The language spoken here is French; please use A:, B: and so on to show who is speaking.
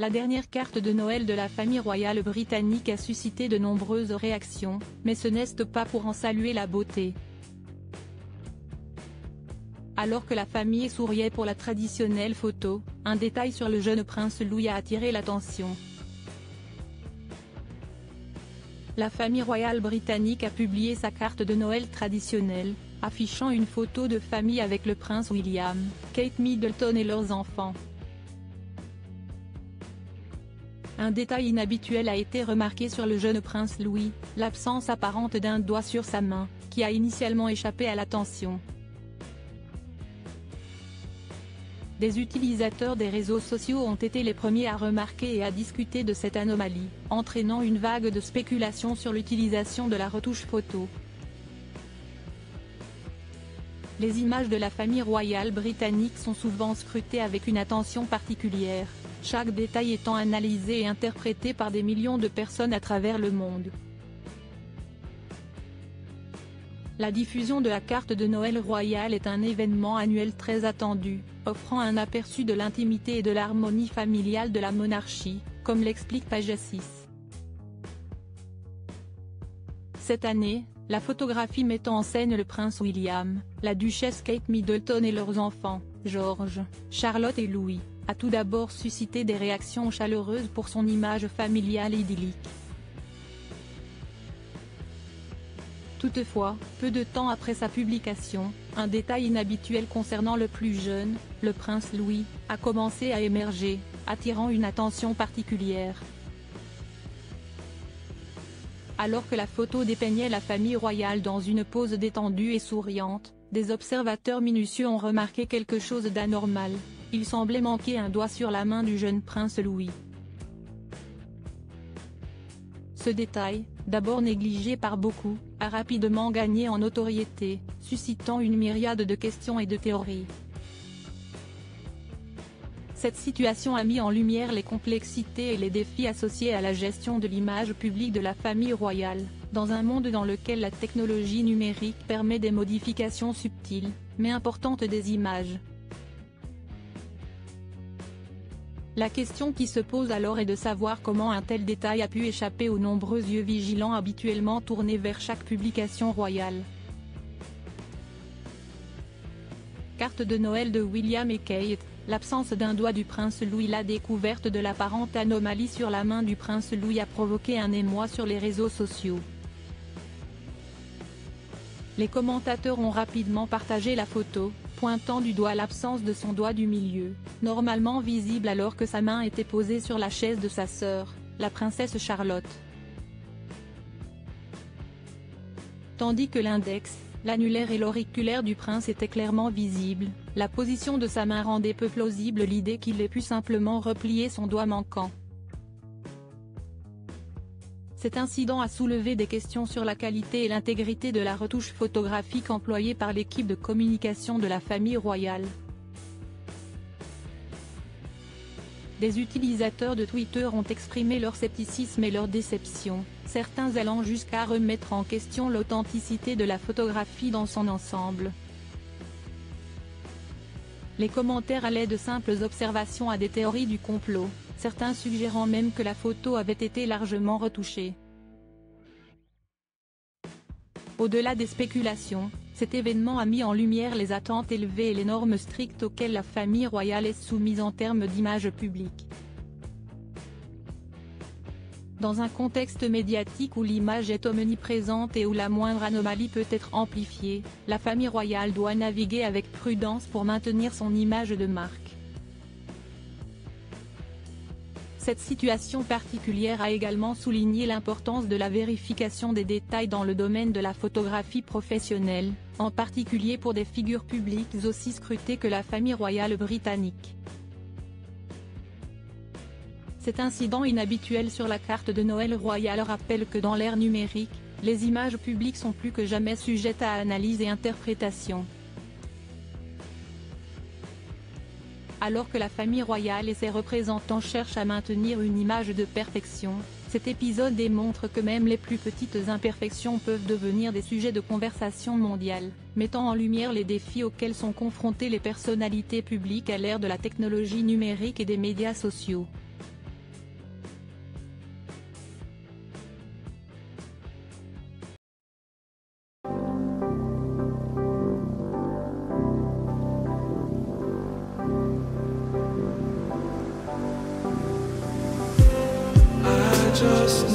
A: La dernière carte de Noël de la famille royale britannique a suscité de nombreuses réactions, mais ce n'est pas pour en saluer la beauté. Alors que la famille souriait pour la traditionnelle photo, un détail sur le jeune prince Louis a attiré l'attention. La famille royale britannique a publié sa carte de Noël traditionnelle, affichant une photo de famille avec le prince William, Kate Middleton et leurs enfants. Un détail inhabituel a été remarqué sur le jeune prince Louis, l'absence apparente d'un doigt sur sa main, qui a initialement échappé à l'attention. Des utilisateurs des réseaux sociaux ont été les premiers à remarquer et à discuter de cette anomalie, entraînant une vague de spéculation sur l'utilisation de la retouche photo. Les images de la famille royale britannique sont souvent scrutées avec une attention particulière, chaque détail étant analysé et interprété par des millions de personnes à travers le monde. La diffusion de la carte de Noël royale est un événement annuel très attendu, offrant un aperçu de l'intimité et de l'harmonie familiale de la monarchie, comme l'explique Page 6. Cette année, la photographie mettant en scène le prince William, la duchesse Kate Middleton et leurs enfants, George, Charlotte et Louis, a tout d'abord suscité des réactions chaleureuses pour son image familiale idyllique. Toutefois, peu de temps après sa publication, un détail inhabituel concernant le plus jeune, le prince Louis, a commencé à émerger, attirant une attention particulière. Alors que la photo dépeignait la famille royale dans une pose détendue et souriante, des observateurs minutieux ont remarqué quelque chose d'anormal, il semblait manquer un doigt sur la main du jeune prince Louis. Ce détail, d'abord négligé par beaucoup, a rapidement gagné en notoriété, suscitant une myriade de questions et de théories. Cette situation a mis en lumière les complexités et les défis associés à la gestion de l'image publique de la famille royale, dans un monde dans lequel la technologie numérique permet des modifications subtiles, mais importantes des images. La question qui se pose alors est de savoir comment un tel détail a pu échapper aux nombreux yeux vigilants habituellement tournés vers chaque publication royale. Carte de Noël de William et Kate, l'absence d'un doigt du prince Louis. La découverte de l'apparente anomalie sur la main du prince Louis a provoqué un émoi sur les réseaux sociaux. Les commentateurs ont rapidement partagé la photo, pointant du doigt l'absence de son doigt du milieu, normalement visible alors que sa main était posée sur la chaise de sa sœur, la princesse Charlotte. Tandis que l'index, l'annulaire et l'auriculaire du prince étaient clairement visibles, la position de sa main rendait peu plausible l'idée qu'il ait pu simplement replier son doigt manquant. Cet incident a soulevé des questions sur la qualité et l'intégrité de la retouche photographique employée par l'équipe de communication de la famille royale. Des utilisateurs de Twitter ont exprimé leur scepticisme et leur déception, certains allant jusqu'à remettre en question l'authenticité de la photographie dans son ensemble. Les commentaires allaient de simples observations à des théories du complot, certains suggérant même que la photo avait été largement retouchée. Au-delà des spéculations, cet événement a mis en lumière les attentes élevées et les normes strictes auxquelles la famille royale est soumise en termes d'image publique. Dans un contexte médiatique où l'image est omniprésente et où la moindre anomalie peut être amplifiée, la famille royale doit naviguer avec prudence pour maintenir son image de marque. Cette situation particulière a également souligné l'importance de la vérification des détails dans le domaine de la photographie professionnelle, en particulier pour des figures publiques aussi scrutées que la famille royale britannique. Cet incident inhabituel sur la carte de Noël royale rappelle que dans l'ère numérique, les images publiques sont plus que jamais sujettes à analyse et interprétation. Alors que la famille royale et ses représentants cherchent à maintenir une image de perfection, cet épisode démontre que même les plus petites imperfections peuvent devenir des sujets de conversation mondiale, mettant en lumière les défis auxquels sont confrontées les personnalités publiques à l'ère de la technologie numérique et des médias sociaux.
B: just